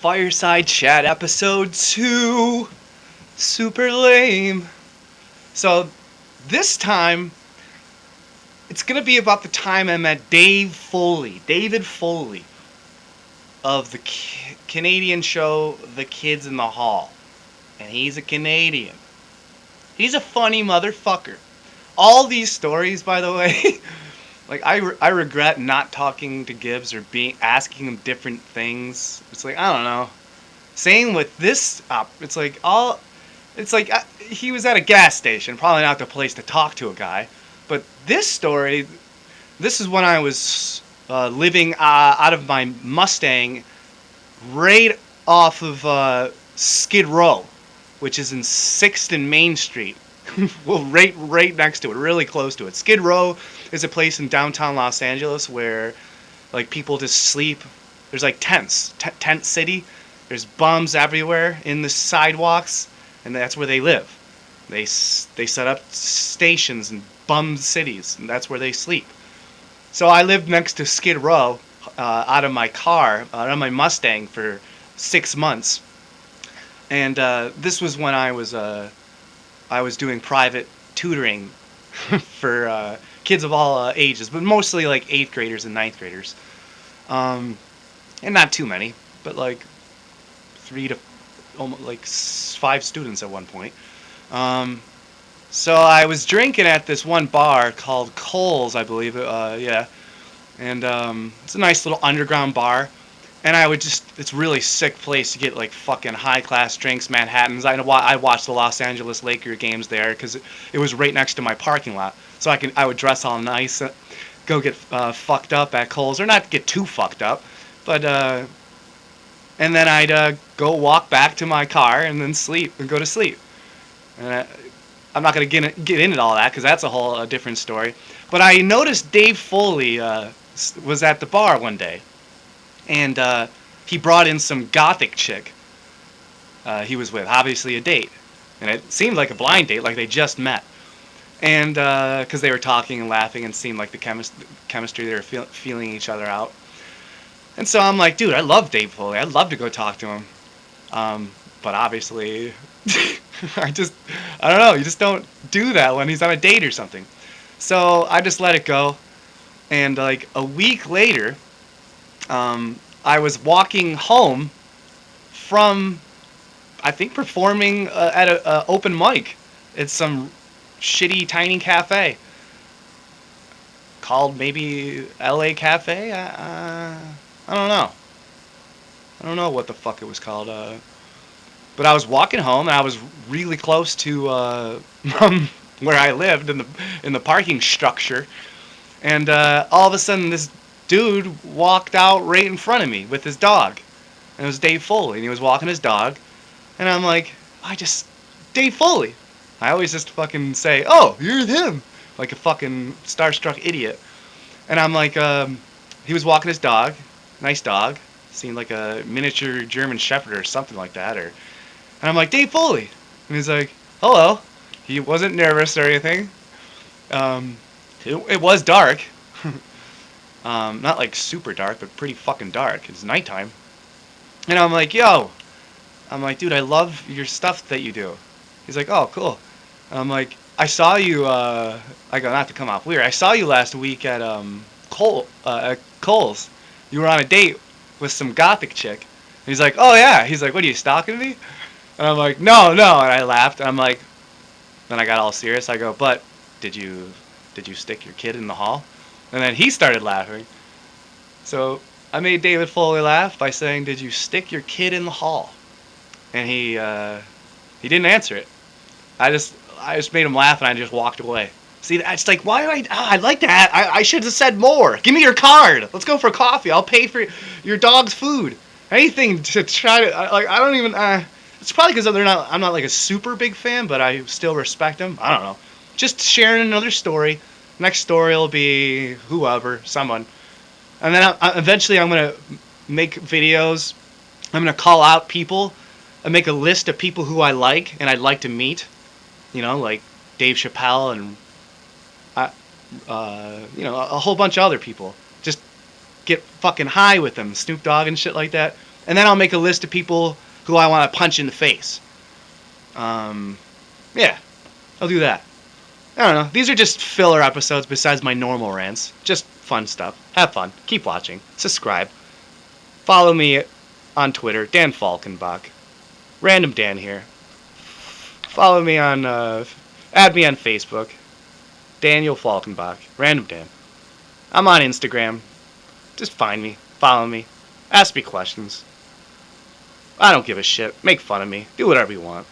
Fireside Chat episode 2. Super lame. So, this time, it's gonna be about the time I met David Foley, of the Canadian show The Kids in the Hall. And he's a Canadian. He's a funny motherfucker. All these stories, by the way, like I regret not talking to Gibbs or asking him different things. It's like, I don't know. Same with this it's like he was at a gas station, probably not the place to talk to a guy. But this story, this is when I was living out of my Mustang, right off of Skid Row, which is in 6th and Main Street. Well, right next to it, really close to it. Skid Row is a place in downtown Los Angeles where like people just sleep. There's like tents, tent city. There's bums everywhere in the sidewalks, and that's where they live. They set up stations in bum cities, and that's where they sleep. So I lived next to Skid Row, out of my car, out of my Mustang for 6 months, and this was when I was doing private tutoring for kids of all ages, but mostly like 8th graders and 9th graders, and not too many, but like 3 to almost like 5 students at one point. So I was drinking at this one bar called Cole's, I believe. Yeah, and it's a nice little underground bar. And it's a really sick place to get like fucking high class drinks, Manhattans. I watched the Los Angeles Lakers games there because it was right next to my parking lot. So I would dress all nice, go get fucked up at Cole's, or not get too fucked up, but and then I'd go walk back to my car and then sleep and go to sleep. And I'm not gonna get into all that because that's a whole different story. But I noticed Dave Foley was at the bar one day, and he brought in some gothic chick he was with, obviously a date, and it seemed like a blind date, like they just met, and because they were talking and laughing and seemed like the chemistry they were feeling each other out. And so I'm like, dude, I love Dave Foley. I'd love to go talk to him. But obviously, I don't know. You just don't do that when he's on a date or something. So I just let it go. And like a week later, I was walking home from, I think, performing at a open mic at some shitty tiny cafe called maybe LA Cafe. I don't know. I don't know what the fuck it was called. But I was walking home, and I was really close to where I lived in the parking structure, and all of a sudden this dude walked out right in front of me with his dog, and it was Dave Foley, and he was walking his dog, and I'm like, Dave Foley. I always just fucking say, oh, you're him, like a fucking starstruck idiot, and I'm like, he was walking his dog. Nice dog. Seemed like a miniature German Shepherd or something like that. And I'm like, Dave Foley. And he's like, hello. He wasn't nervous or anything. It was dark. Not like super dark, but pretty fucking dark. It's nighttime. And I'm like, yo. I'm like, dude, I love your stuff that you do. He's like, oh, cool. And I'm like, I saw you, I go, not to come off weird. I saw you last week at Cole's. You were on a date with some gothic chick. And he's like, oh yeah. He's like, what, are you stalking me? And I'm like, no. And I laughed. And I'm like, then I got all serious. I go, but did you stick your kid in the hall? And then he started laughing. So I made David Foley laugh by saying, did you stick your kid in the hall? And he didn't answer it. I just made him laugh, and I just walked away. See, it's like, why did I like that. I should have said more. Give me your card. Let's go for coffee. I'll pay for your dog's food. Anything to try to, I don't even, it's probably because I'm not like a super big fan, but I still respect them. I don't know. Just sharing another story. Next story will be whoever, someone. And then eventually I'm going to make videos. I'm going to call out people and make a list of people who I like and I'd like to meet. You know, like Dave Chappelle and a whole bunch of other people. Just get fucking high with them, Snoop Dogg and shit like that. And then I'll make a list of people who I want to punch in the face. Yeah, I'll do that. I don't know. These are just filler episodes besides my normal rants. Just fun stuff. Have fun. Keep watching. Subscribe. Follow me on Twitter, Dan Falkenbach. Random Dan here. Follow me on, add me on Facebook. Daniel Falkenbach. Random Dan. I'm on Instagram. Just find me. Follow me. Ask me questions. I don't give a shit. Make fun of me. Do whatever you want.